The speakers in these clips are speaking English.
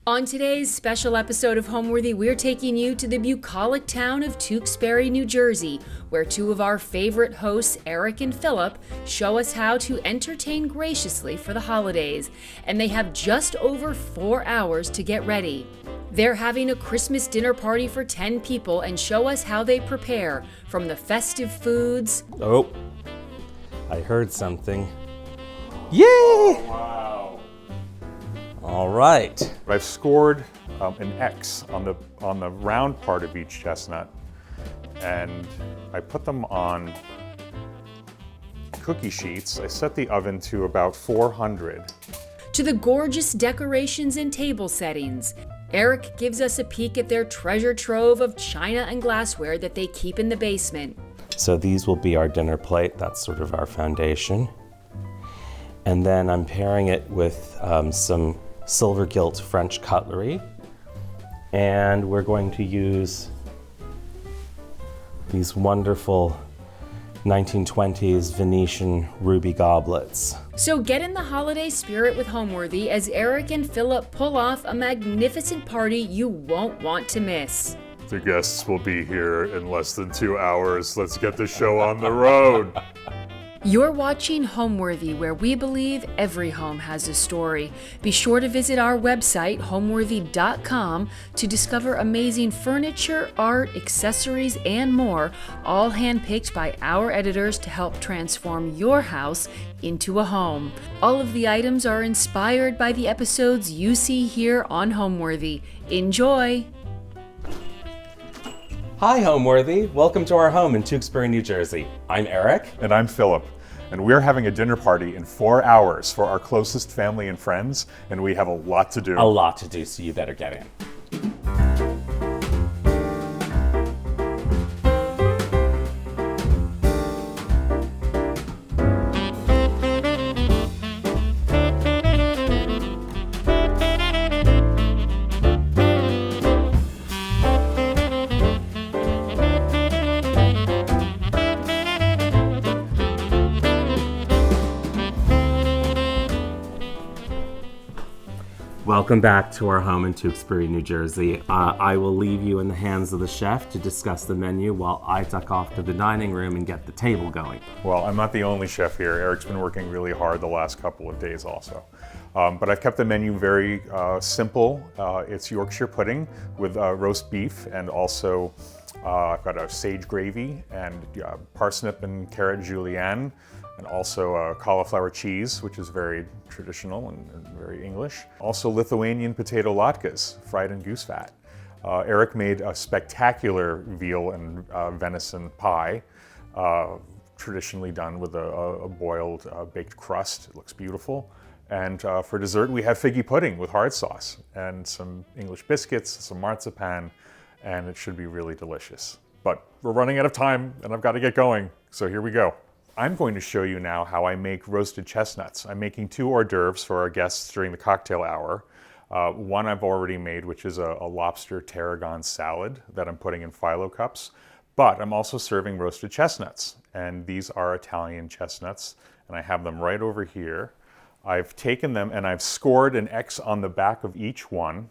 On today's special episode of Homeworthy, we're taking you to the bucolic town of Tewksbury, New Jersey, where two of our favorite hosts, Eric and Philip, show us how to entertain graciously for the holidays, and they have just over 4 hours to get ready. They're having a Christmas dinner party for 10 people and show us how they prepare, from the festive foods. Oh, I heard something. Yay! Oh, Wow. All right. I've scored an X on the round part of each chestnut, and I put them on cookie sheets. I set the oven to about 400. To the gorgeous decorations and table settings. Eric gives us a peek at their treasure trove of china and glassware that they keep in the basement. So these will be our dinner plate. That's sort of our foundation. And then I'm pairing it with some silver gilt French cutlery. And we're going to use these wonderful 1920s Venetian ruby goblets. So get in the holiday spirit with Homeworthy as Eric and Philip pull off a magnificent party you won't want to miss. The guests will be here in less than 2 hours. Let's get the show on the road. You're watching Homeworthy, where we believe every home has a story. Be sure to visit our website, homeworthy.com, to discover amazing furniture, art, accessories, and more, all handpicked by our editors to help transform your house into a home. All of the items are inspired by the episodes you see here on Homeworthy. Enjoy! Hi, Homeworthy. Welcome to our home in Tewksbury, New Jersey. I'm Eric. And I'm Philip, and we're having a dinner party in 4 hours for our closest family and friends, and we have a lot to do. A lot to do, so you better get in. Welcome back to our home in Tewksbury, New Jersey. I will leave you in the hands of the chef to discuss the menu while I duck off to the dining room and get the table going. Well, I'm not the only chef here. Eric's been working really hard the last couple of days also. But I've kept the menu very simple. It's Yorkshire pudding with roast beef, and also I've got a sage gravy and parsnip and carrot julienne, and also cauliflower cheese, which is very traditional and very English. Also Lithuanian potato latkes, fried in goose fat. Eric made a spectacular veal and venison pie, traditionally done with a boiled baked crust. It looks beautiful. And for dessert, we have figgy pudding with hard sauce and some English biscuits, some marzipan, and it should be really delicious. But we're running out of time, and I've got to get going, so here we go. I'm going to show you now how I make roasted chestnuts. I'm making 2 hors d'oeuvres for our guests during the cocktail hour. One I've already made, which is a lobster tarragon salad that I'm putting in phyllo cups. But I'm also serving roasted chestnuts, and these are Italian chestnuts, and I have them right over here. I've taken them and I've scored an X on the back of each one,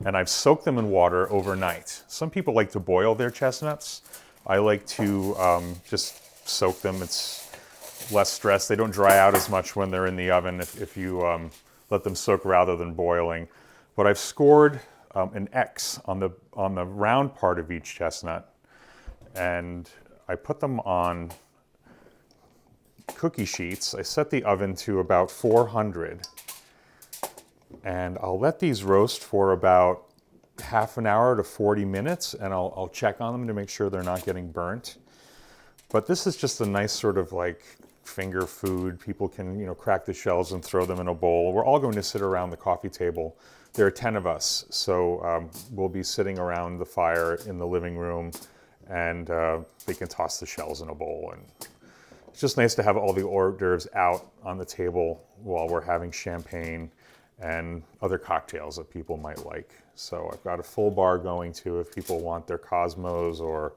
and I've soaked them in water overnight. Some people like to boil their chestnuts. I like to just soak them. It's less stress. They don't dry out as much when they're in the oven if you let them soak rather than boiling. But I've scored an X on the round part of each chestnut, and I put them on cookie sheets. I set the oven to about 400, and I'll let these roast for about half an hour to 40 minutes, and I'll check on them to make sure they're not getting burnt. But this is just a nice sort of like finger food. People can, crack the shells and throw them in a bowl. We're all going to sit around the coffee table. There are 10 of us, so we'll be sitting around the fire in the living room, and they can toss the shells in a bowl. And it's just nice to have all the hors d'oeuvres out on the table while we're having champagne and other cocktails that people might like. So I've got a full bar going too if people want their Cosmos or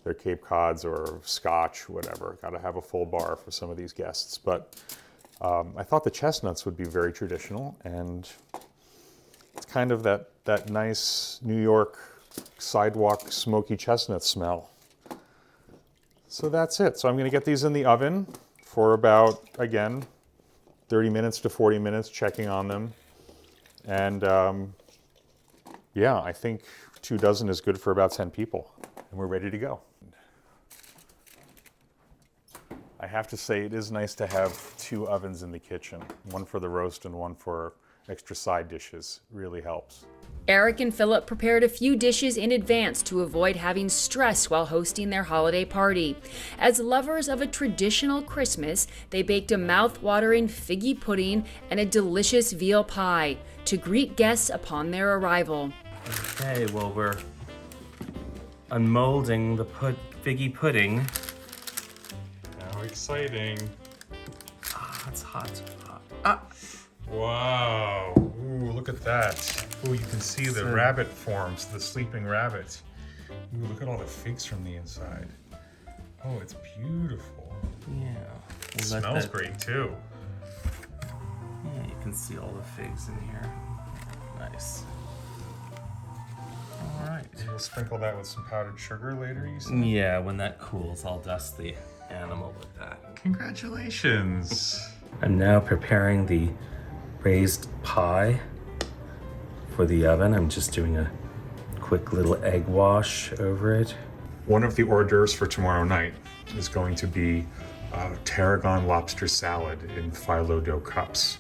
their Cape Cods or Scotch, whatever. Got to have a full bar for some of these guests. But I thought the chestnuts would be very traditional, and It's kind of that nice New York sidewalk smoky chestnut smell. So that's it. So I'm going to get these in the oven for about, again, 30 minutes to 40 minutes, checking on them. And yeah, I think 2 dozen is good for about 10 people. And we're ready to go. I have to say, it is nice to have 2 ovens in the kitchen, one for the roast and one for extra side dishes. Really helps. Eric and Philip prepared a few dishes in advance to avoid having stress while hosting their holiday party. As lovers of a traditional Christmas, they baked a mouth-watering figgy pudding and a delicious veal pie to greet guests upon their arrival. Okay, well, we're unmolding the figgy pudding. How exciting. Ah, it's hot. Wow. Ooh, look at that. Ooh, you can see the rabbit forms, the sleeping rabbit. Ooh, look at all the figs from the inside. Oh, it's beautiful. Yeah. It smells great too. Yeah, you can see all the figs in here. Nice. All right. We'll sprinkle that with some powdered sugar later, you said? Yeah, when that cools, I'll dust the animal with that. Congratulations. I'm now preparing the raised pie for the oven. I'm just doing a quick little egg wash over it. One of the hors d'oeuvres for tomorrow night is going to be tarragon lobster salad in phyllo dough cups.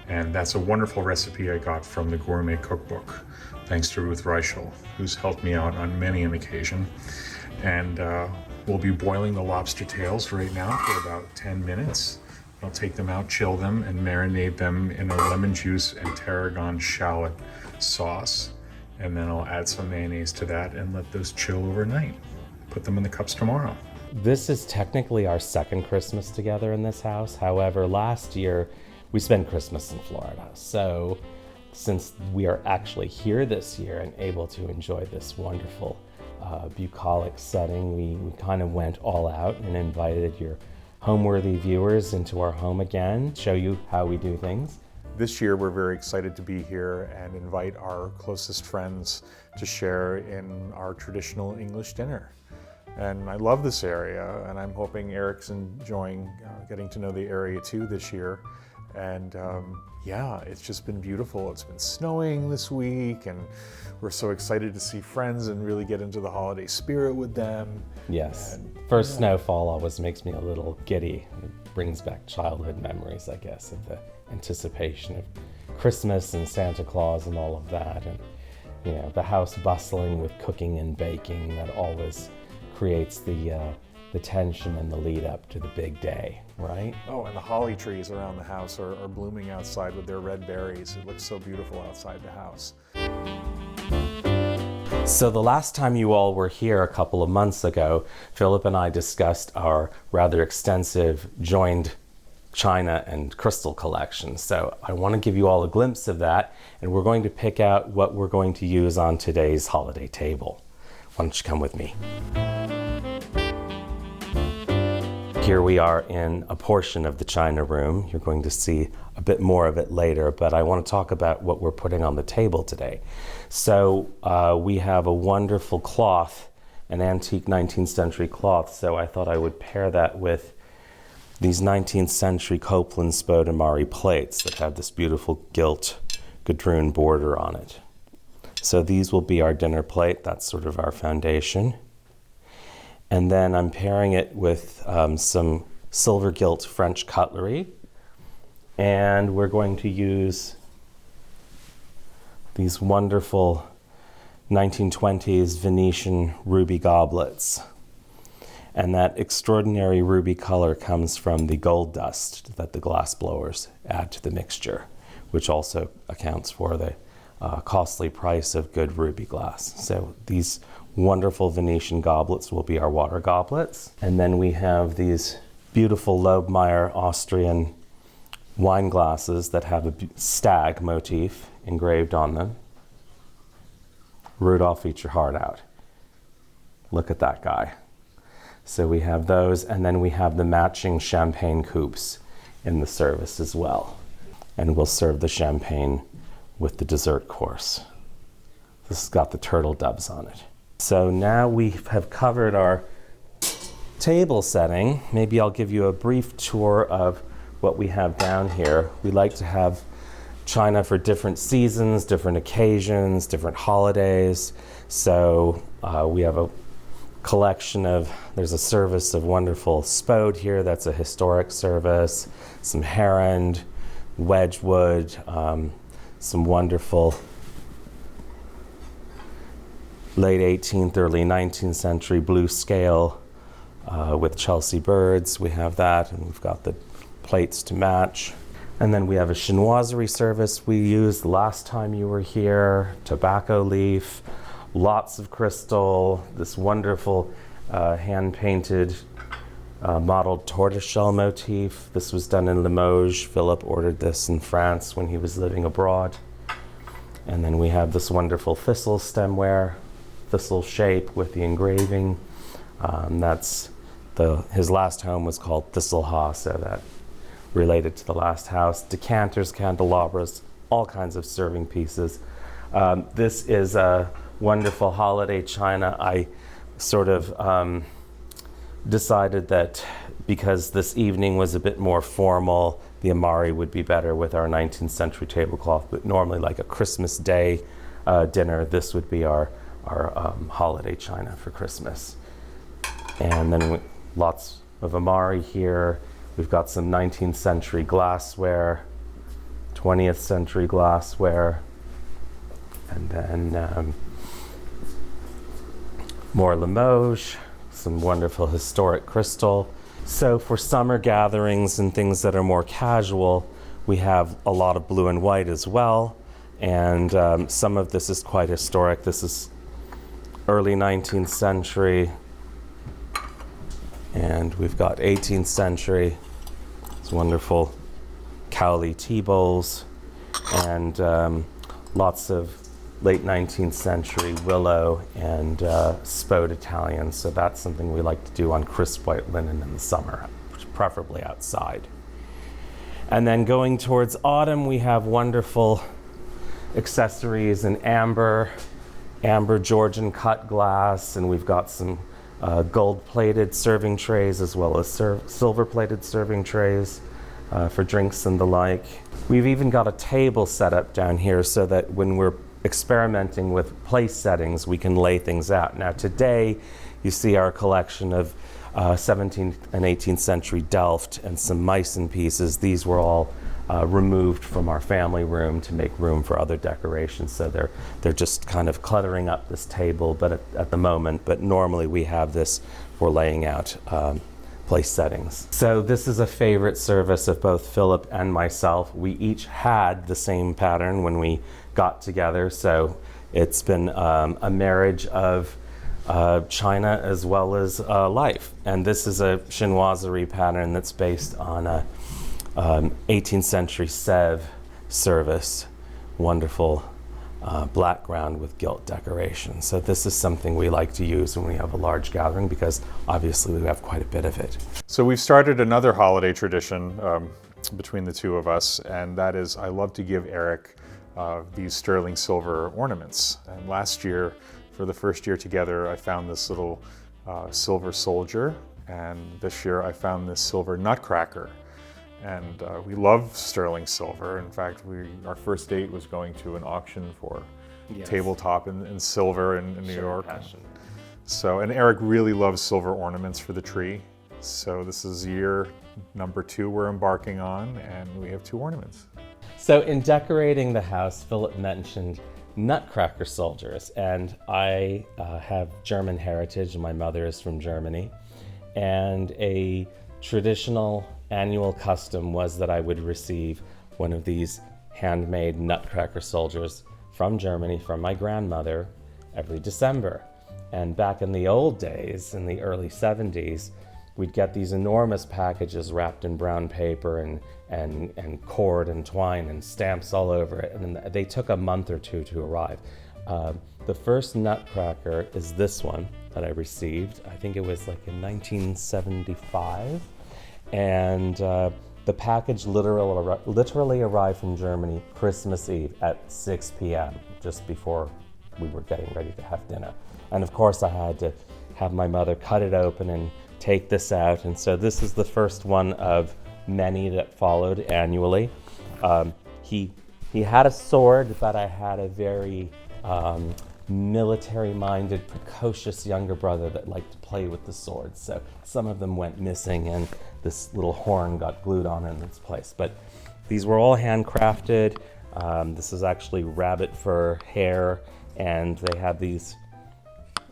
And that's a wonderful recipe I got from the Gourmet Cookbook, thanks to Ruth Reichel, who's helped me out on many an occasion. And we'll be boiling the lobster tails right now for about 10 minutes. I'll take them out, chill them, and marinate them in a lemon juice and tarragon shallot sauce. And then I'll add some mayonnaise to that and let those chill overnight. Put them in the cups tomorrow. This is technically our second Christmas together in this house. However, last year we spent Christmas in Florida. So since we are actually here this year and able to enjoy this wonderful bucolic setting, we kind of went all out and invited your Homeworthy viewers into our home again, show you how we do things. This year we're very excited to be here and invite our closest friends to share in our traditional English dinner. And I love this area, and I'm hoping Eric's enjoying getting to know the area too this year. And yeah, it's just been beautiful. It's been snowing this week, and we're so excited to see friends and really get into the holiday spirit with them. Yes. And, First snowfall always makes me a little giddy. It brings back childhood memories, I guess, of the anticipation of Christmas and Santa Claus and all of that. And, you know, the house bustling with cooking and baking, that always creates the tension and the lead up to the big day, right? Oh, and the holly trees around the house are blooming outside with their red berries. It looks so beautiful outside the house. So the last time you all were here a couple of months ago, Philip and I discussed our rather extensive joined china and crystal collection. So I want to give you all a glimpse of that, and we're going to pick out what we're going to use on today's holiday table. Why don't you come with me? Here we are in a portion of the china room. You're going to see a bit more of it later, but I want to talk about what we're putting on the table today. So we have a wonderful cloth, an antique 19th century cloth, so I thought I would pair that with these 19th century Copeland Spodumare plates that have this beautiful gilt gadroon border on it. So these will be our dinner plate. That's sort of our foundation. And then I'm pairing it with some silver gilt French cutlery. And we're going to use these wonderful 1920s Venetian ruby goblets. And that extraordinary ruby color comes from the gold dust that the glass blowers add to the mixture, which also accounts for the costly price of good ruby glass. So these wonderful Venetian goblets will be our water goblets. And then we have these beautiful Lobmeyer Austrian wine glasses that have a stag motif engraved on them. Rudolph, eat your heart out. Look at that guy. So we have those, and then we have the matching champagne coupes in the service as well. And we'll serve the champagne with the dessert course. This has got the turtle doves on it. So now we have covered our table setting. Maybe I'll give you a brief tour of what we have down here. We like to have china for different seasons, different occasions, different holidays. So we have a collection of, there's a service of wonderful spode here, that's a historic service, some Herond, Wedgwood, some wonderful late 18th, early 19th century blue scale with Chelsea birds. We have that, and we've got the plates to match. And then we have a chinoiserie service we used last time you were here, tobacco leaf, lots of crystal, this wonderful hand-painted modeled tortoiseshell motif. This was done in Limoges. Philip ordered this in France when he was living abroad. And then we have this wonderful thistle stemware, thistle shape with the engraving. His last home was called Thistlehall, so that related to the last house. Decanters, candelabras, all kinds of serving pieces. This is a wonderful holiday china. I sort of decided that because this evening was a bit more formal, the Amari would be better with our 19th century tablecloth, but normally like a Christmas Day dinner, this would be our holiday china for Christmas. And then lots of Amari here. We've got some 19th century glassware, 20th century glassware, and then more Limoges, some wonderful historic crystal. So for summer gatherings and things that are more casual, we have a lot of blue and white as well. And some of this is quite historic. This is early 19th century. And we've got 18th century. It's wonderful Cowley tea bowls, and lots of late 19th century willow and spode Italian. So that's something we like to do on crisp white linen in the summer, preferably outside. And then going towards autumn, we have wonderful accessories in amber Georgian cut glass, and we've got some gold-plated serving trays as well as silver-plated serving trays for drinks and the like. We've even got a table set up down here so that when we're experimenting with place settings, we can lay things out. Now today, you see our collection of 17th and 18th century Delft and some Meissen pieces. These were all removed from our family room to make room for other decorations. So they're just kind of cluttering up this table, but at the moment. But normally we have this for laying out place settings. So this is a favorite service of both Philip and myself. We each had the same pattern when we got together. So it's been a marriage of china as well as life. And this is a chinoiserie pattern that's based on a 18th century Sèvres service, wonderful black ground with gilt decoration. So this is something we like to use when we have a large gathering because obviously we have quite a bit of it. So we've started another holiday tradition between the two of us, and that is I love to give Eric these sterling silver ornaments. And last year, for the first year together, I found this little silver soldier, and this year I found this silver nutcracker. And we love sterling silver. In fact, our first date was going to an auction for tabletop in silver in New York. So, and Eric really loves silver ornaments for the tree. So this is year number 2 we're embarking on, and we have 2 ornaments. So in decorating the house, Philip mentioned nutcracker soldiers, and I have German heritage, and my mother is from Germany. And a traditional annual custom was that I would receive one of these handmade nutcracker soldiers from Germany, from my grandmother, every December. And back in the old days, in the early 70s, we'd get these enormous packages wrapped in brown paper and cord and twine and stamps all over it. And they took a month or 2 to arrive. The first nutcracker is this one that I received. I think it was like in 1975. And The package literally arrived from Germany Christmas Eve at 6 p.m., just before we were getting ready to have dinner. And of course I had to have my mother cut it open and take this out. And so this is the first one of many that followed annually. He had a sword, but I had a very military-minded, precocious younger brother that liked to play with the sword. So some of them went missing and this little horn got glued on in its place. But these were all handcrafted. This is actually rabbit fur hair, and they have these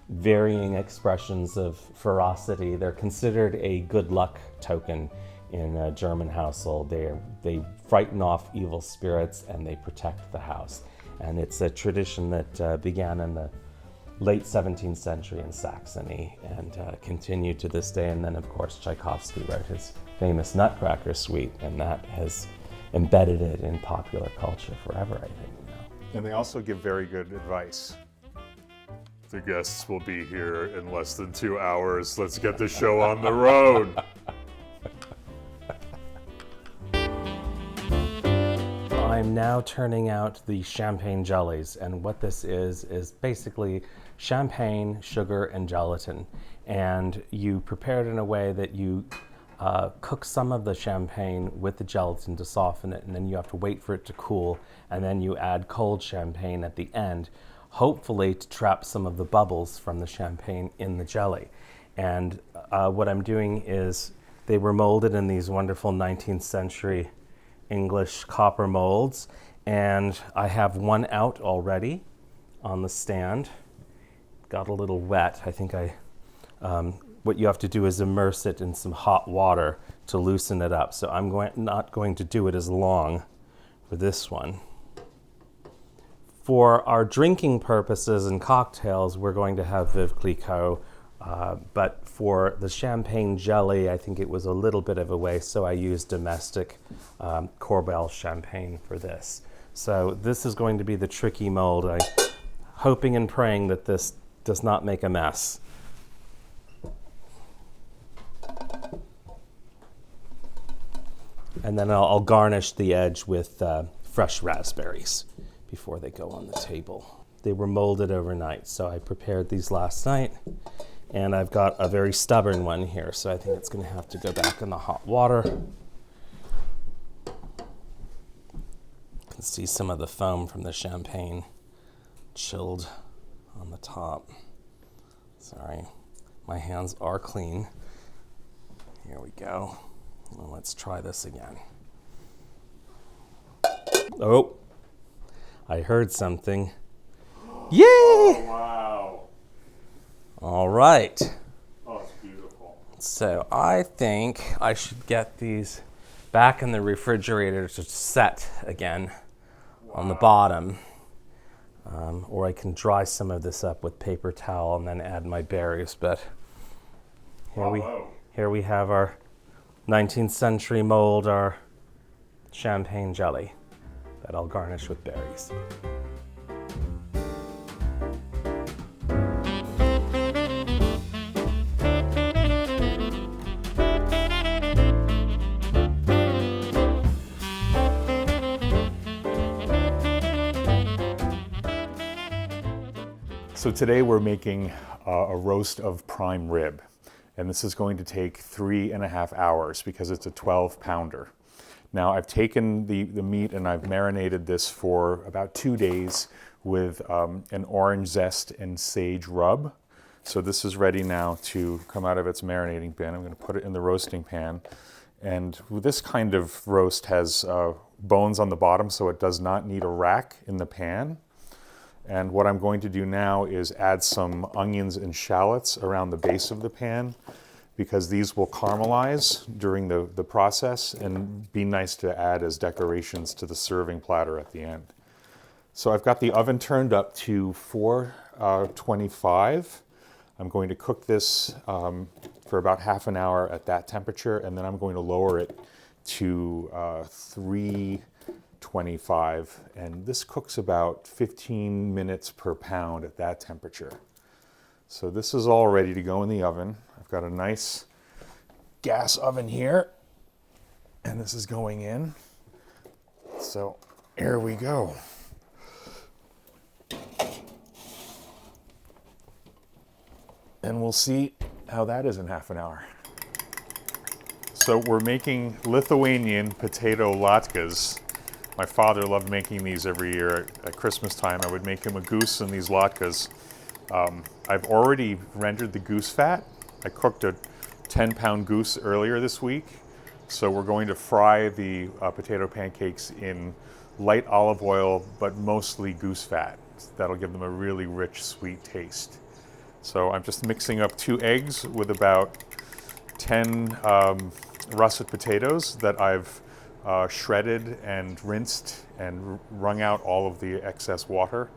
varying expressions of ferocity. They're considered a good luck token in a German household. They frighten off evil spirits and they protect the house. And it's a tradition that began in the late 17th century in Saxony and continued to this day. And then, of course, Tchaikovsky wrote his famous Nutcracker Suite, and that has embedded it in popular culture forever, I think. And they also give very good advice. The guests will be here in less than 2 hours. Let's get the show on the road. I'm now turning out the champagne jellies, and what this is basically champagne, sugar, and gelatin. And you prepare it in a way that you cook some of the champagne with the gelatin to soften it, and then you have to wait for it to cool, and then you add cold champagne at the end, hopefully to trap some of the bubbles from the champagne in the jelly. And what I'm doing is they were molded in these wonderful 19th century English copper molds, and I have one out already on the stand. Got a little wet. I think what you have to do is immerse it in some hot water to loosen it up. So I'm not going to do it as long for this one. For our drinking purposes and cocktails, we're going to have Veuve Clicquot, but for the champagne jelly, I think it was a little bit of a waste, so I used domestic Corbel champagne for this. So this is going to be the tricky mold. I'm hoping and praying that this does not make a mess. And then I'll garnish the edge with fresh raspberries before they go on the table. They were molded overnight, so I prepared these last night. And I've got a very stubborn one here, so I think it's going to have to go back in the hot water. You can see some of the foam from the champagne chilled on the top. Sorry, my hands are clean. Here we go. Well, let's try this again. Oh, I heard something. Yay! Oh, wow. All right. Oh, it's beautiful. So I think I should get these back in the refrigerator to set again on the bottom. Or I can dry some of this up with paper towel and then add my berries. But here we have our 19th century mold, our champagne jelly that I'll garnish with berries. So today we're making a roast of prime rib, and this is going to take 3.5 hours because it's a 12-pounder. Now I've taken the meat and I've marinated this for about 2 days with an orange zest and sage rub. So this is ready now to come out of its marinating pan. I'm going to put it in the roasting pan. And this kind of roast has bones on the bottom, so it does not need a rack in the pan. And what I'm going to do now is add some onions and shallots around the base of the pan, because these will caramelize during the process and be nice to add as decorations to the serving platter at the end. So I've got the oven turned up to 425. I'm going to cook this for about half an hour at that temperature, and then I'm going to lower it to 325, and this cooks about 15 minutes per pound at that temperature. So this is all ready to go in the oven. I've got a nice gas oven here, And this is going in. So here we go. And we'll see how that is in half an hour. So we're making Lithuanian potato latkes. My father loved making these every year at Christmas time. I would make him a goose and these latkes. I've already rendered the goose fat. I cooked a 10-pound goose earlier this week. So we're going to fry the potato pancakes in light olive oil, but mostly goose fat. That'll give them a really rich, sweet taste. So I'm just mixing up 2 eggs with about 10 russet potatoes that I've shredded and rinsed and wrung out all of the excess water.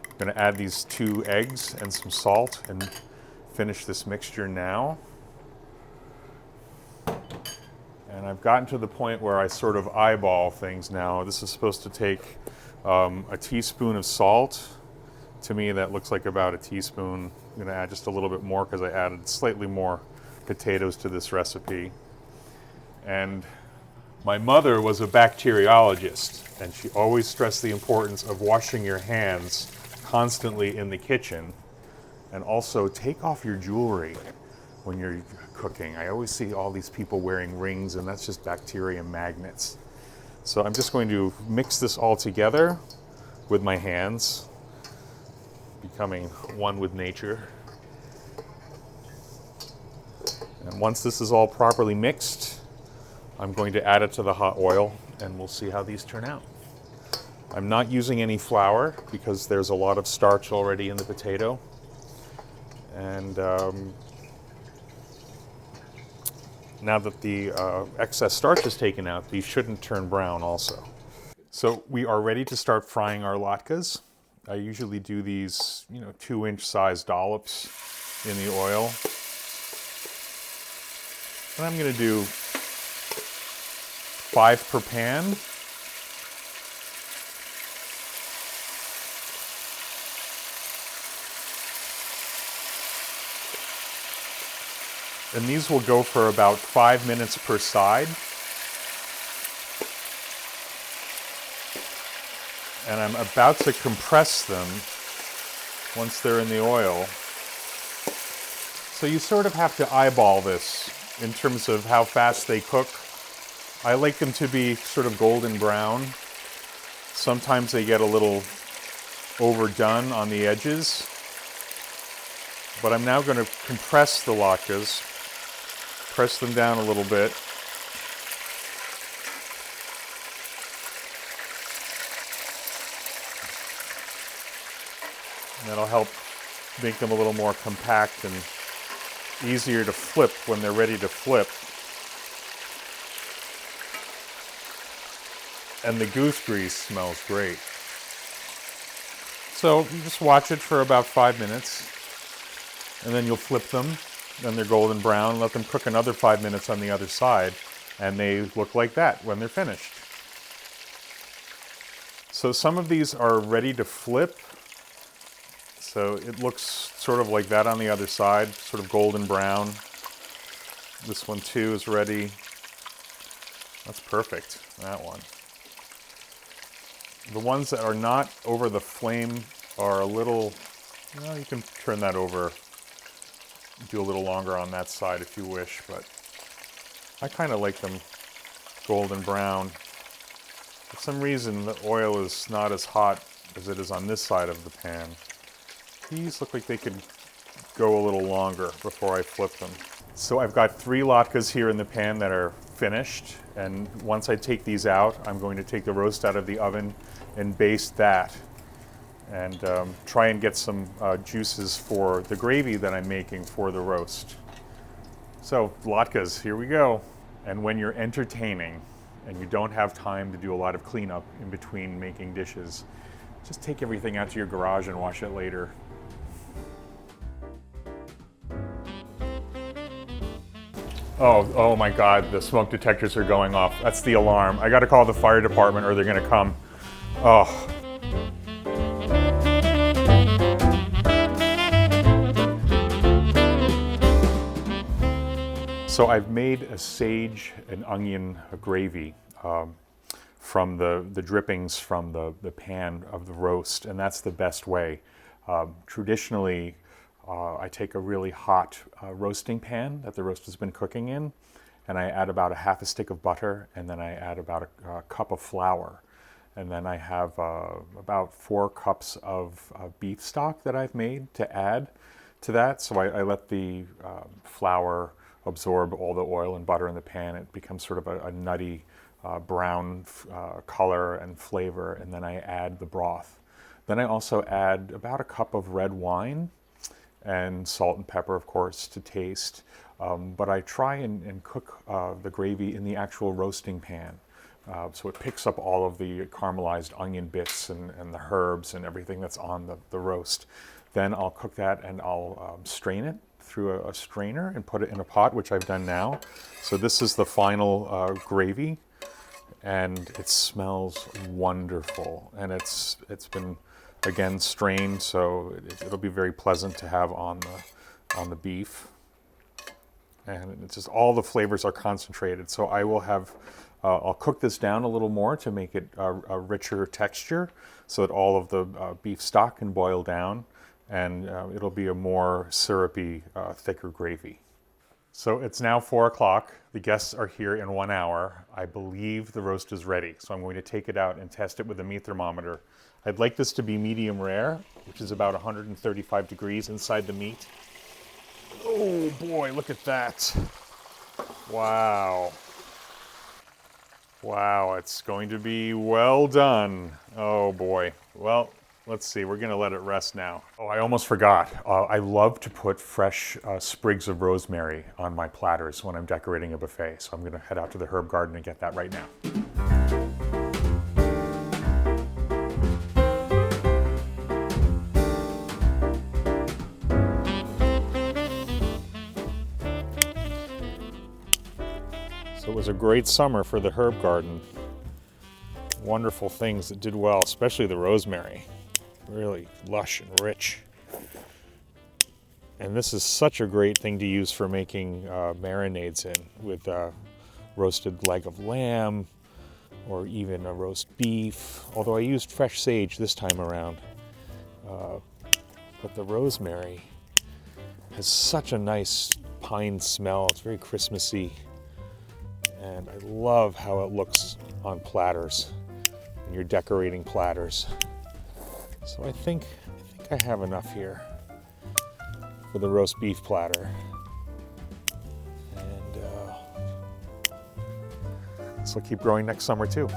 I'm going to add these 2 eggs and some salt and finish this mixture now. And I've gotten to the point where I sort of eyeball things now. This is supposed to take a teaspoon of salt. To me, that looks like about a teaspoon. I'm going to add just a little bit more because I added slightly more potatoes to this recipe. And my mother was a bacteriologist, and she always stressed the importance of washing your hands constantly in the kitchen, and also take off your jewelry when you're cooking. I always see all these people wearing rings, and that's just bacteria magnets. So I'm just going to mix this all together with my hands, becoming one with nature. And once this is all properly mixed, I'm going to add it to the hot oil and we'll see how these turn out. I'm not using any flour because there's a lot of starch already in the potato. And now that the excess starch is taken out, these shouldn't turn brown also. So we are ready to start frying our latkes. I usually do these, 2-inch size dollops in the oil. And I'm going to do 5 per pan. And these will go for about 5 minutes per side. And I'm about to compress them once they're in the oil. So you sort of have to eyeball this in terms of how fast they cook. I like them to be sort of golden brown. Sometimes they get a little overdone on the edges. But I'm now going to compress the latkes, press them down a little bit. And that'll help make them a little more compact and easier to flip when they're ready to flip. And the goose grease smells great. So you just watch it for about 5 minutes, and then you'll flip them, then they're golden brown, let them cook another 5 minutes on the other side, and they look like that when they're finished. So some of these are ready to flip. So it looks sort of like that on the other side, sort of golden brown. This one too is ready. That's perfect, that one. The ones that are not over the flame are a little, you can turn that over, do a little longer on that side if you wish, but I kind of like them golden brown. For some reason, the oil is not as hot as it is on this side of the pan. These look like they could go a little longer before I flip them. So I've got 3 latkes here in the pan that are finished, and once I take these out, I'm going to take the roast out of the oven and baste that, and try and get some juices for the gravy that I'm making for the roast. So latkes, here we go. And when you're entertaining and you don't have time to do a lot of cleanup in between making dishes, just take everything out to your garage and wash it later. Oh my God, the smoke detectors are going off. That's the alarm. I gotta call the fire department or they're gonna come. Oh. So I've made a sage and onion gravy from the drippings from the pan of the roast, and that's the best way. Traditionally, I take a really hot roasting pan that the roast has been cooking in, and I add about a half a stick of butter, and then I add about a cup of flour. And then I have about 4 cups of beef stock that I've made to add to that. So I let the flour absorb all the oil and butter in the pan. It becomes sort of a nutty brown color and flavor, and then I add the broth. Then I also add about a cup of red wine and salt and pepper, of course, to taste. But I try and cook the gravy in the actual roasting pan. So it picks up all of the caramelized onion bits and the herbs and everything that's on the roast. Then I'll cook that and I'll strain it through a strainer and put it in a pot, which I've done now. So this is the final gravy, and it smells wonderful. And it's been, again, strained, so it'll be very pleasant to have on the beef. And it's just all the flavors are concentrated. So I will have, I'll cook this down a little more to make it a richer texture so that all of the beef stock can boil down, and it'll be a more syrupy, thicker gravy. So it's now 4 o'clock. The guests are here in 1 hour. I believe the roast is ready. So I'm going to take it out and test it with a meat thermometer. I'd like this to be medium rare, which is about 135 degrees inside the meat. Oh boy, look at that. Wow. Wow, it's going to be well done. Oh boy. Well, let's see, we're gonna let it rest now. Oh, I almost forgot. I love to put fresh sprigs of rosemary on my platters when I'm decorating a buffet. So I'm gonna head out to the herb garden and get that right now. So it was a great summer for the herb garden. Wonderful things that did well, especially the rosemary. Really lush and rich. And this is such a great thing to use for making marinades in, with roasted leg of lamb or even a roast beef. Although I used fresh sage this time around. But the rosemary has such a nice pine smell. It's very Christmassy. And I love how it looks on platters, when you're decorating platters. So I think I have enough here for the roast beef platter. And this will keep growing next summer too.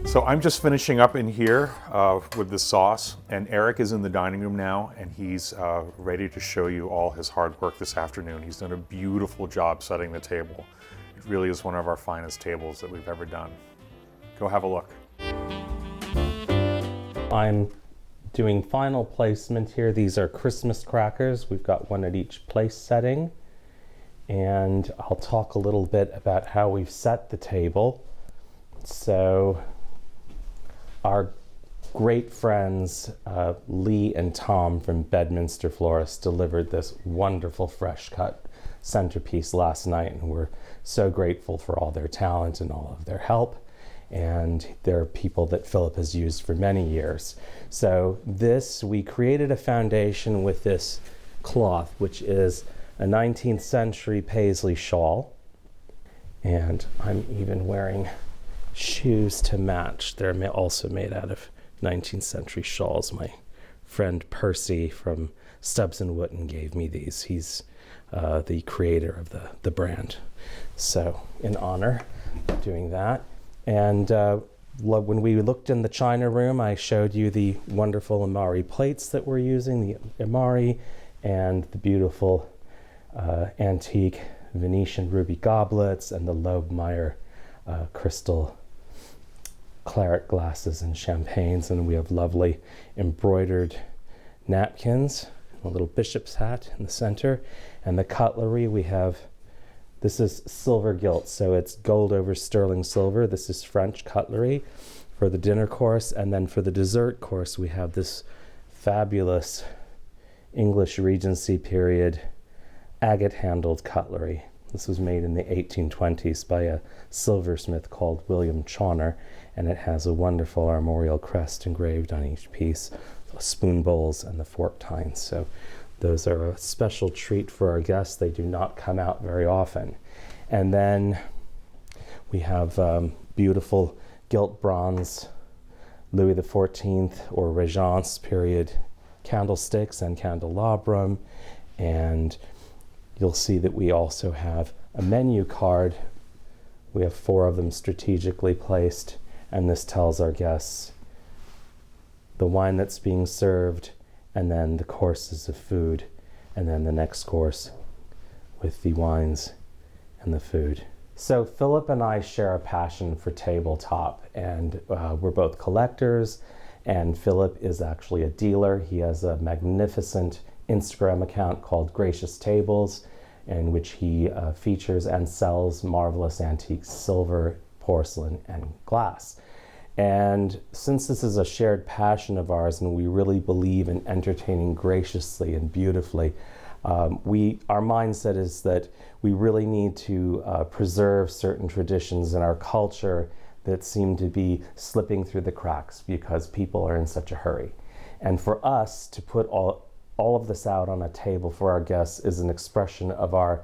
So I'm just finishing up in here with the sauce, and Eric is in the dining room now, and he's ready to show you all his hard work this afternoon. He's done a beautiful job setting the table. It really is one of our finest tables that we've ever done. Go have a look. I'm doing final placement here. These are Christmas crackers. We've got one at each place setting. And I'll talk a little bit about how we've set the table. So our great friends, Lee and Tom from Bedminster Florists, delivered this wonderful fresh cut centerpiece last night, and we're so grateful for all their talent and all of their help. And they're people that Philip has used for many years. So we created a foundation with this cloth, which is a 19th century paisley shawl. And I'm even wearing shoes to match. They're also made out of 19th century shawls. My friend Percy from Stubbs and Wootton gave me these. He's the creator of the brand. So in honor of doing that. And when we looked in the china room, I showed you the wonderful Amari plates that we're using, the Amari, and the beautiful antique Venetian ruby goblets and the Lobmeyer crystal claret glasses and champagnes. And we have lovely embroidered napkins, a little bishop's hat in the center. And the cutlery we have, this is silver gilt, so it's gold over sterling silver. This is French cutlery for the dinner course. And then for the dessert course, we have this fabulous English Regency period agate-handled cutlery. This was made in the 1820s by a silversmith called William Chawner, and it has a wonderful armorial crest engraved on each piece, the spoon bowls and the fork tines. So those are a special treat for our guests. They do not come out very often. And then we have beautiful gilt bronze Louis XIV or Regence period candlesticks and candelabrum. And you'll see that we also have a menu card. We have 4 of them strategically placed, and this tells our guests the wine that's being served, and then the courses of food, and then the next course with the wines and the food. So Philip and I share a passion for tabletop, and we're both collectors, and Philip is actually a dealer. He has a magnificent Instagram account called Gracious Tables, in which he features and sells marvelous antique silver, porcelain, and glass. And since this is a shared passion of ours and we really believe in entertaining graciously and beautifully, our mindset is that we really need to preserve certain traditions in our culture that seem to be slipping through the cracks because people are in such a hurry. And for us to put all of this out on a table for our guests is an expression of our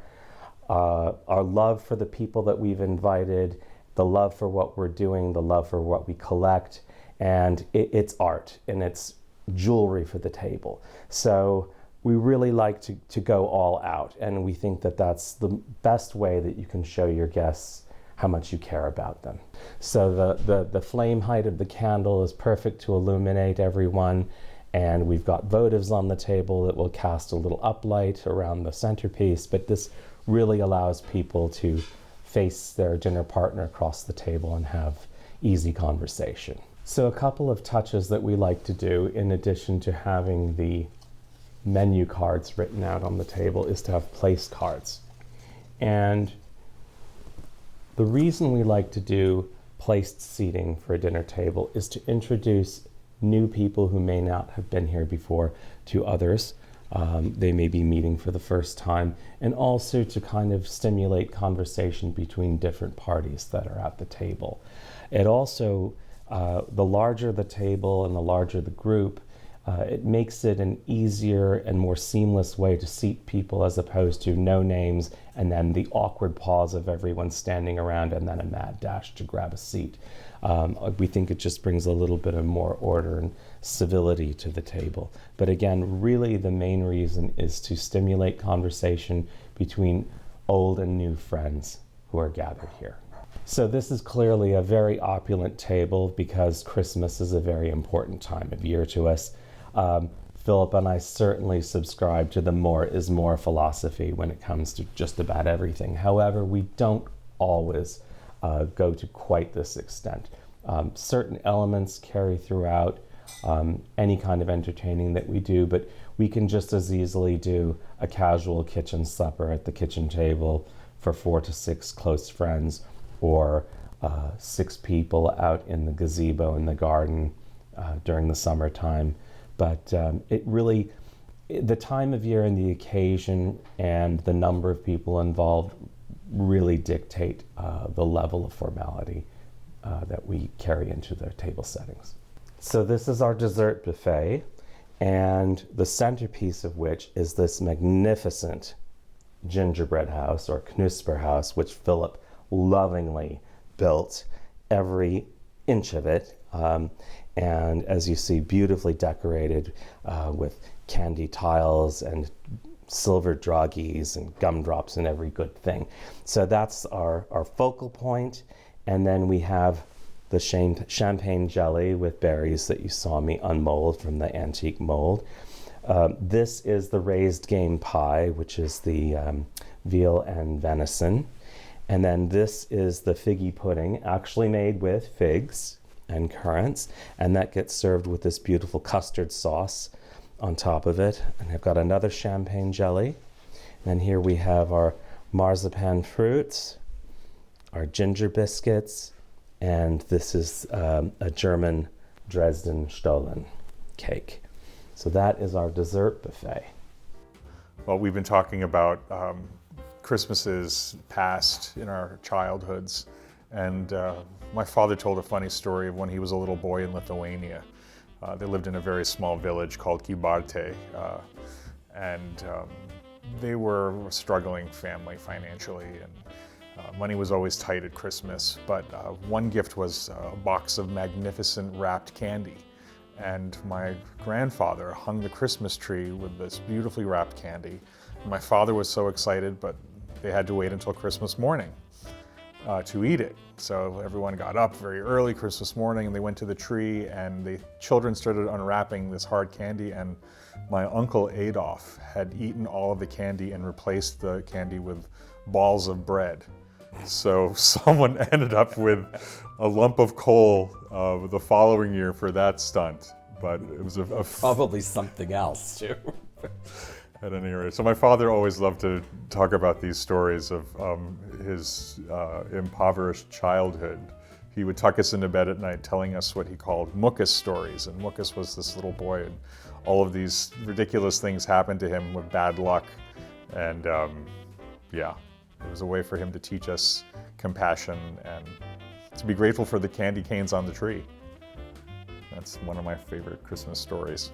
love for the people that we've invited, the love for what we're doing, the love for what we collect, and it's art and it's jewelry for the table. So we really like to go all out, and we think that that's the best way that you can show your guests how much you care about them. So the flame height of the candle is perfect to illuminate everyone, and we've got votives on the table that will cast a little uplight around the centerpiece, but this really allows people to face their dinner partner across the table and have easy conversation. So a couple of touches that we like to do in addition to having the menu cards written out on the table is to have place cards. And the reason we like to do placed seating for a dinner table is to introduce new people who may not have been here before to others. They may be meeting for the first time, and also to kind of stimulate conversation between different parties that are at the table. It also, the larger the table and the larger the group, it makes it an easier and more seamless way to seat people as opposed to no names and then the awkward pause of everyone standing around and then a mad dash to grab a seat. We think it just brings a little bit of more order and civility to the table. But again, really the main reason is to stimulate conversation between old and new friends who are gathered here. So this is clearly a very opulent table because Christmas is a very important time of year to us. Philip and I certainly subscribe to the more is more philosophy when it comes to just about everything. However, we don't always go to quite this extent. Certain elements carry throughout any kind of entertaining that we do, but we can just as easily do a casual kitchen supper at the kitchen table for 4 to 6 close friends, or 6 people out in the gazebo in the garden during the summertime. But it really, the time of year and the occasion and the number of people involved really dictate the level of formality that we carry into the table settings. So this is our dessert buffet, and the centerpiece of which is this magnificent gingerbread house, or Knusper house, which Philip lovingly built every inch of it. And as you see, beautifully decorated with candy tiles and silver droggies and gumdrops and every good thing. So that's our focal point. And then we have the champagne jelly with berries that you saw me unmold from the antique mold. This is the raised game pie, which is the veal and venison. And then this is the figgy pudding, actually made with figs and currants, and that gets served with this beautiful custard sauce on top of it. And I've got another champagne jelly. And here we have our marzipan fruits, our ginger biscuits, and this is a German Dresden Stollen cake. So that is our dessert buffet. Well, we've been talking about Christmases past in our childhoods, and my father told a funny story of when he was a little boy in Lithuania. They lived in a very small village called Kybartai, and they were a struggling family financially, and money was always tight at Christmas, but one gift was a box of magnificent wrapped candy. And my grandfather hung the Christmas tree with this beautifully wrapped candy. My father was so excited, but they had to wait until Christmas morning to eat it. So everyone got up very early Christmas morning, and they went to the tree, and the children started unwrapping this hard candy, and my uncle Adolf had eaten all of the candy and replaced the candy with balls of bread. So someone ended up with a lump of coal the following year for that stunt, but it was Probably something else too. At any rate. So my father always loved to talk about these stories of his impoverished childhood. He would tuck us into bed at night telling us what he called Muckus stories, and Muckus was this little boy, and all of these ridiculous things happened to him with bad luck, and yeah. It was a way for him to teach us compassion and to be grateful for the candy canes on the tree. That's one of my favorite Christmas stories.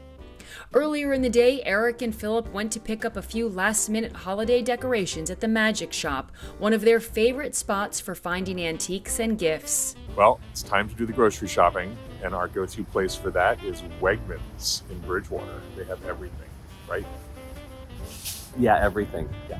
Earlier in the day, Eric and Philip went to pick up a few last-minute holiday decorations at the Magic Shop, one of their favorite spots for finding antiques and gifts. Well, it's time to do the grocery shopping, and our go-to place for that is Wegmans in Bridgewater. They have everything, right? Yeah, everything. Yeah.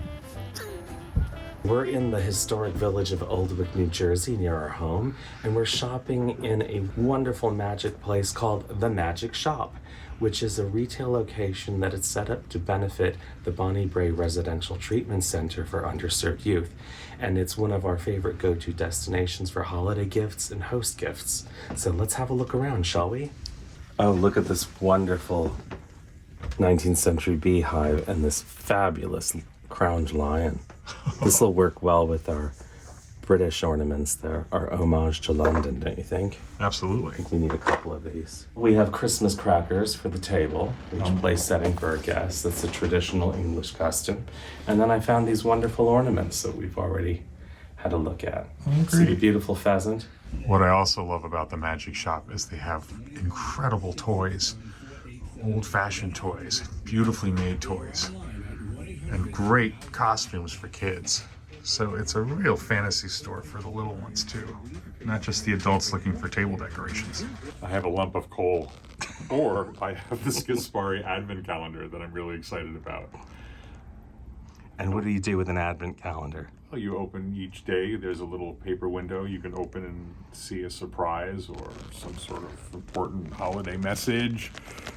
We're in the historic village of Oldwick, New Jersey, near our home, and we're shopping in a wonderful magic place called the Magic Shop, which is a retail location that is set up to benefit the Bonnie Bray Residential Treatment Center for Underserved Youth. And it's one of our favorite go-to destinations for holiday gifts and host gifts. So let's have a look around, shall we? Oh, look at this wonderful 19th century beehive and this fabulous crowned lion. This will work well with our British ornaments there, our homage to London, don't you think? Absolutely. I think we need a couple of these. We have Christmas crackers for the table, which place setting for our guests. That's a traditional English custom. And then I found these wonderful ornaments that we've already had a look at. See the beautiful pheasant? What I also love about the Magic Shop is they have incredible toys, old-fashioned toys, beautifully made toys, and great costumes for kids. So it's a real fantasy store for the little ones too, not just the adults looking for table decorations. I have a lump of coal, or I have this Tewksbury advent calendar that I'm really excited about. And what do you do with an advent calendar? Well, you open each day, there's a little paper window you can open and see a surprise or some sort of important holiday message.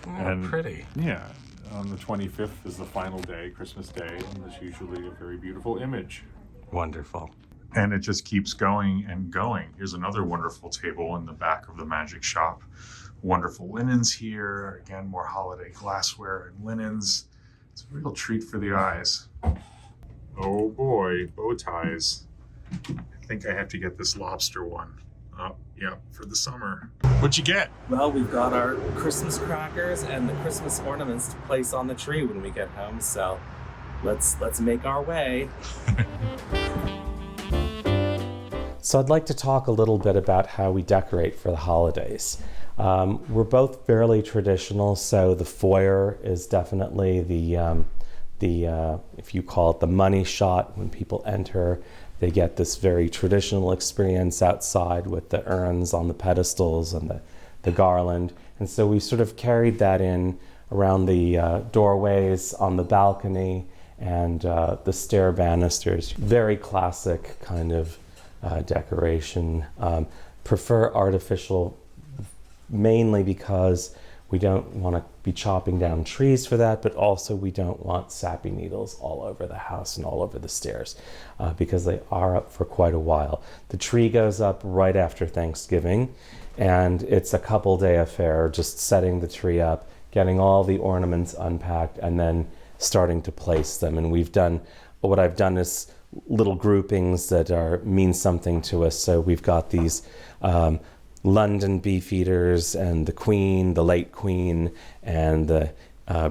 Oh, and pretty. Yeah. On the 25th is the final day, Christmas Day, and there's usually a very beautiful image. Wonderful. And it just keeps going and going. Here's another wonderful table in the back of the Magic Shop. Wonderful linens here. Again, more holiday glassware and linens. It's a real treat for the eyes. Oh boy, bow ties. I think I have to get this lobster one. Oh, yeah, for the summer. What'd you get? Well, we've got our Christmas crackers and the Christmas ornaments to place on the tree when we get home, so let's make our way. So I'd like to talk a little bit about how we decorate for the holidays. We're both fairly traditional, so the foyer is definitely the if you call it the money shot. When people enter, they get this very traditional experience outside with the urns on the pedestals and the garland. And so we sort of carried that in around the doorways, on the balcony, and the stair banisters. Very classic kind of decoration. Prefer artificial mainly because we don't want to be chopping down trees for that, but also we don't want sappy needles all over the house and all over the stairs because they are up for quite a while. The tree goes up right after Thanksgiving, and it's a couple-day affair, just setting the tree up, getting all the ornaments unpacked, and then starting to place them. And what I've done is little groupings that mean something to us. So we've got these London beefeaters and the Queen, the late Queen, and the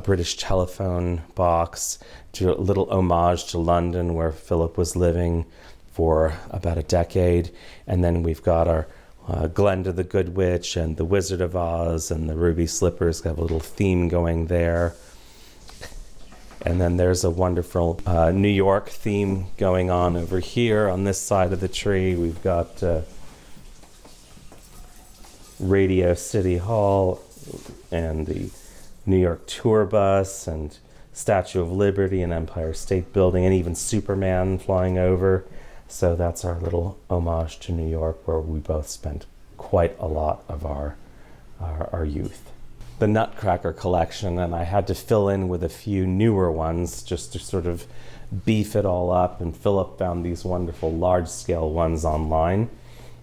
British telephone box, to a little homage to London where Philip was living for about a decade. And then we've got our Glenda the Good Witch and the Wizard of Oz and the Ruby Slippers, have a little theme going there. And then there's a wonderful New York theme going on over here on this side of the tree. We've got Radio City Hall and the New York tour bus and Statue of Liberty and Empire State Building and even Superman flying over. So that's our little homage to New York, where we both spent quite a lot of our youth. The Nutcracker collection, and I had to fill in with a few newer ones just to sort of beef it all up, and Philip found these wonderful large-scale ones online,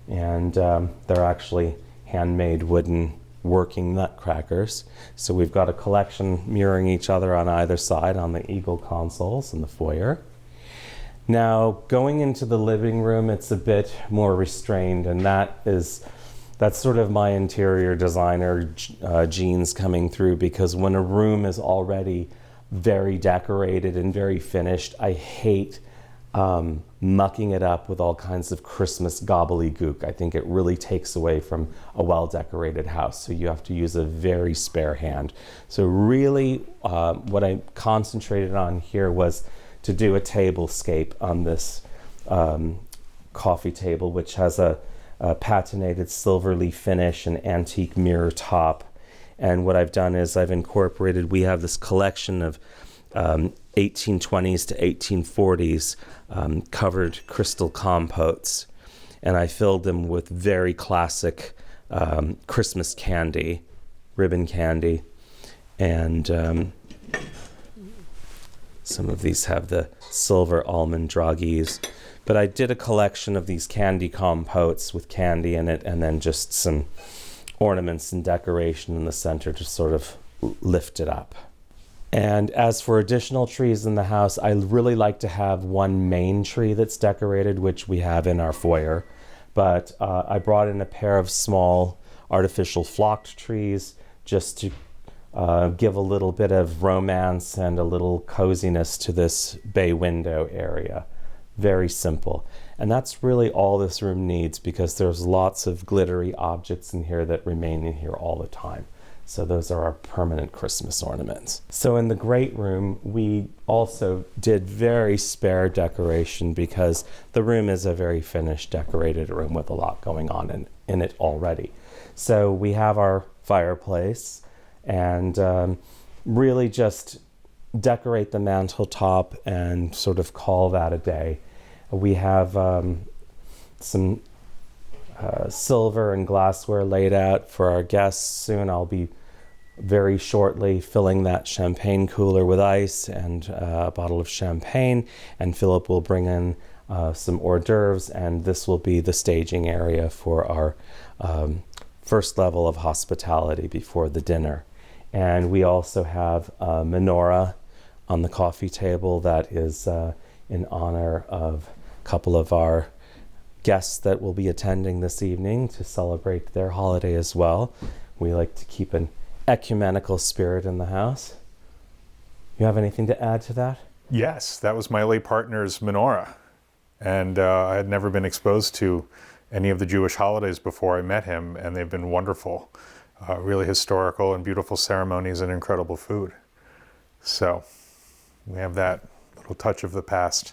and they're actually handmade wooden working nutcrackers. So we've got a collection mirroring each other on either side on the eagle consoles in the foyer. Now, going into the living room, it's a bit more restrained, and that's sort of my interior designer genes coming through, because when a room is already very decorated and very finished, I hate mucking it up with all kinds of Christmas gobbledygook. I think it really takes away from a well-decorated house, so you have to use a very spare hand. So really, what I concentrated on here was to do a tablescape on this coffee table, which has a patinated silverly finish and antique mirror top. And what I've done is I've incorporated, we have this collection of 1820s to 1840s covered crystal compotes, and I filled them with very classic Christmas candy, ribbon candy, and some of these have the silver almond dragis. But I did a collection of these candy compotes with candy in it, and then just some ornaments and decoration in the center to sort of lift it up. And as for additional trees in the house, I really like to have one main tree that's decorated, which we have in our foyer. But I brought in a pair of small artificial flocked trees just to give a little bit of romance and a little coziness to this bay window area. Very simple. And that's really all this room needs, because there's lots of glittery objects in here that remain in here all the time. So those are our permanent Christmas ornaments. So in the great room, we also did very spare decoration, because the room is a very finished, decorated room with a lot going on in it already. So we have our fireplace, and really just decorate the manteltop and sort of call that a day. We have some silver and glassware laid out for our guests. Soon I'll be very shortly filling that champagne cooler with ice and a bottle of champagne, and Philip will bring in some hors d'oeuvres, and this will be the staging area for our first level of hospitality before the dinner. And we also have a menorah on the coffee table that is in honor of a couple of our guests that will be attending this evening to celebrate their holiday as well. We like to keep an ecumenical spirit in the house. You have anything to add to that? Yes, that was my late partner's menorah. And I had never been exposed to any of the Jewish holidays before I met him, and they've been wonderful. Really historical and beautiful ceremonies and incredible food. So we have that little touch of the past.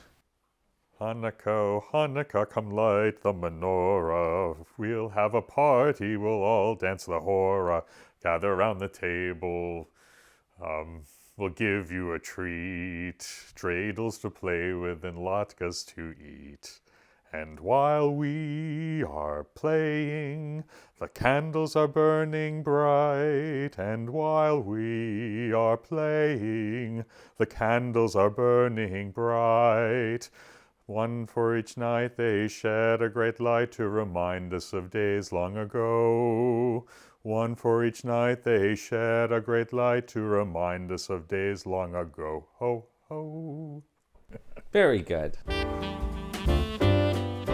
Hanukkah, Hanukkah, come light the menorah. We'll have a party, we'll all dance the hora. Gather round the table, we'll give you a treat. Dreidels to play with and latkes to eat. And while we are playing, the candles are burning bright. And while we are playing, the candles are burning bright. One for each night they shed a great light to remind us of days long ago. One for each night they shed a great light to remind us of days long ago. Ho, ho. Very good.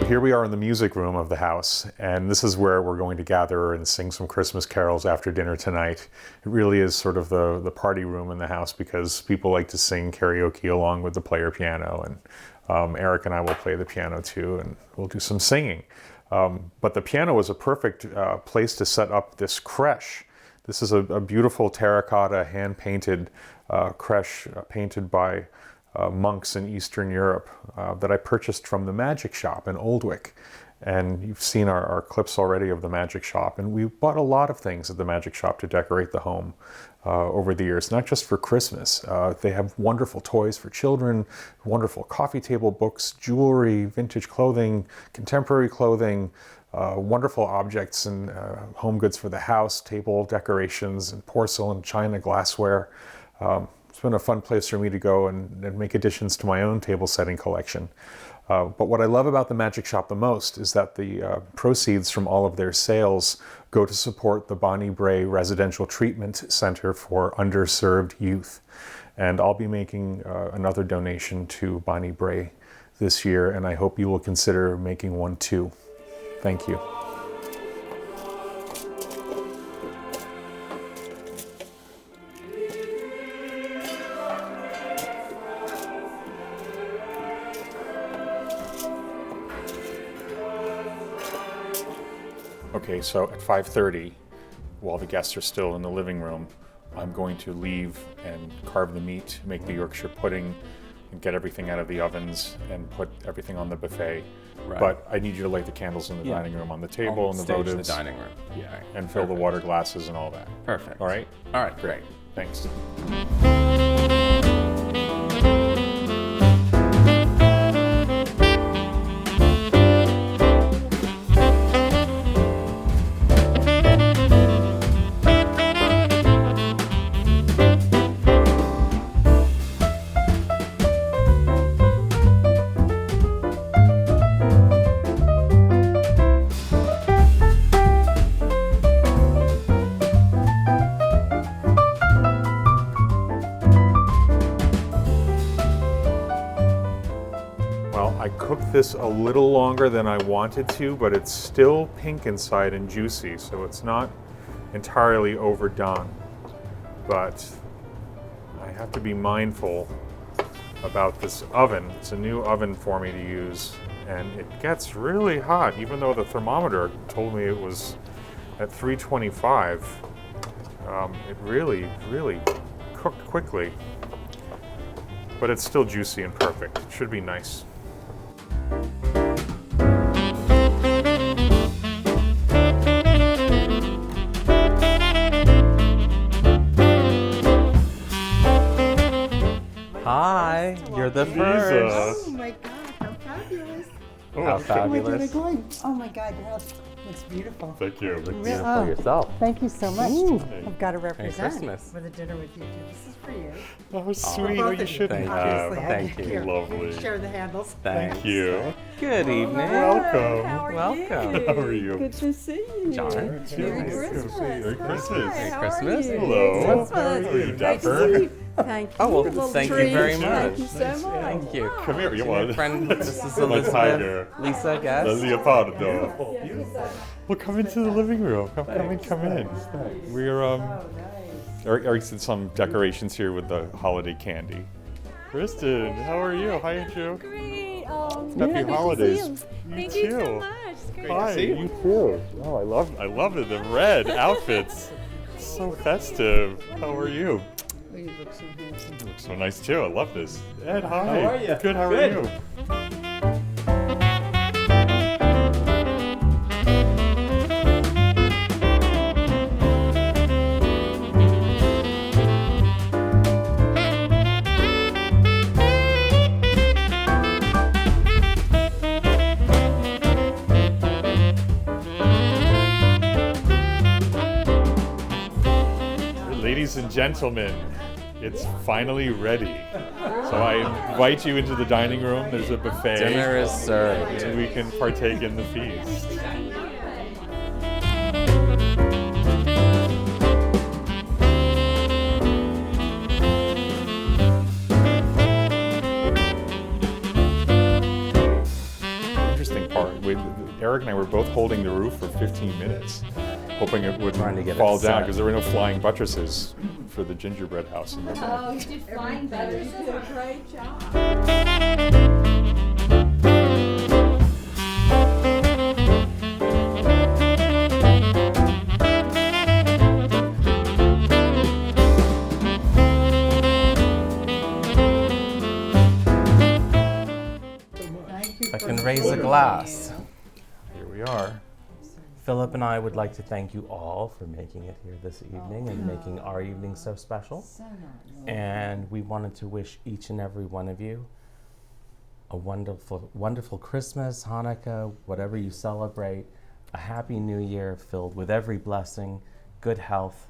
here we are in the music room of the house, and this is where we're going to gather and sing some Christmas carols after dinner tonight. It really is sort of the party room in the house because people like to sing karaoke along with the player piano, and Eric and I will play the piano too, and we'll do some singing. But the piano was a perfect place to set up this creche. This is a beautiful terracotta hand-painted creche painted by monks in Eastern Europe that I purchased from the Magic Shop in Oldwick. And you've seen our clips already of the Magic Shop. And we bought a lot of things at the Magic Shop to decorate the home over the years, not just for Christmas. They have wonderful toys for children, wonderful coffee table books, jewelry, vintage clothing, contemporary clothing, wonderful objects and home goods for the house, table decorations, and porcelain, china, glassware. It's been a fun place for me to go and make additions to my own table setting collection. But what I love about the Magic Shop the most is that the proceeds from all of their sales go to support the Bonnie Bray Residential Treatment Center for Underserved Youth. And I'll be making another donation to Bonnie Bray this year, and I hope you will consider making one too. Thank you. Okay, so at 5:30, while the guests are still in the living room, I'm going to leave and carve the meat, make the Yorkshire pudding, and get everything out of the ovens and put everything on the buffet. Right. But I need you to light the candles in the dining room on the table I'll and the stage votives. in the dining room. Yeah, and fill the water glasses and all that. Perfect. All right? All right, Great. Thanks. I cooked this a little longer than I wanted to, but it's still pink inside and juicy, so it's not entirely overdone. But I have to be mindful about this oven. It's a new oven for me to use, and it gets really hot, even though the thermometer told me it was at 325. It really, really cooked quickly, but it's still juicy and perfect. It should be nice. Hi, you're the first. Oh my God, how fabulous. How Oh my God, fabulous. oh my God, your house looks beautiful. Thank you. Beautiful yourself. Thank you so much. I've got to represent Christmas. with a dinner with you too. This is for you. Oh, sweet. Both Oh, of you shouldn't Thank have. you. Obviously, Thank you. Here, Lovely. share the handles. Thank you. Good evening. Welcome. How are Welcome. you? How are you? Good to see you. John. Merry Nice. Christmas. Merry Christmas. Hi, how Christmas. Are you? Hello. Christmas. How are you, Nice Dapper? to see you. Thank you. Oh, well, Little thank you treat. very Thank much. you so much. Thank you. Come here, you My want friend, this is My Elizabeth. tiger. Lisa, I The guess. leopardo. Well, come into the living room. Come in. We're Eric did some decorations here with the holiday candy. Kristen, how are you? Hi, Andrew. Great. Happy holidays. Thank You you too. so much. It's great. Hi, you too. Oh, I love it. The red outfits. So festive. How are you? You look so handsome. You look so nice too. I love this. Ed, hi. How are you? Good. How are you? Ladies and gentlemen, it's finally ready. So I invite you into the dining room. There's a buffet. Dinner is served. And we can partake in the feast. The interesting part Eric and I were both holding the roof for 15 minutes, hoping it wouldn't Trying to get it fall down set. because there were no flying buttresses for the gingerbread house. In the back. Oh, you did flying better. You did a great job. If I can raise a glass. Here we are. Philip and I would like to thank you all for making it here this evening and making our evening so special. And we wanted to wish each and every one of you a wonderful, wonderful Christmas, Hanukkah, whatever you celebrate, a happy new year filled with every blessing, good health,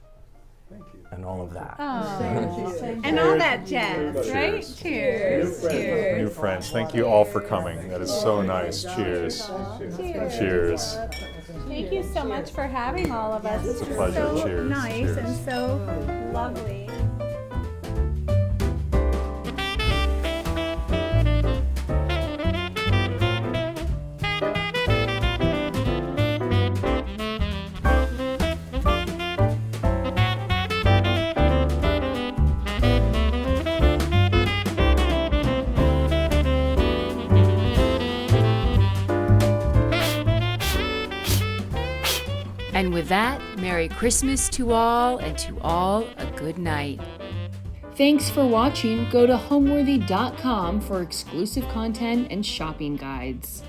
and all of that. And all that jazz, right? Cheers. Cheers. New friends, thank you all for coming. That is so nice. Cheers. Cheers. Thank you so much for having all of us. This a is pleasure. so Cheers. nice Cheers. and so lovely. And with that, Merry Christmas to all, and to all a good night. Thanks for watching. Go to homeworthy.com for exclusive content and shopping guides.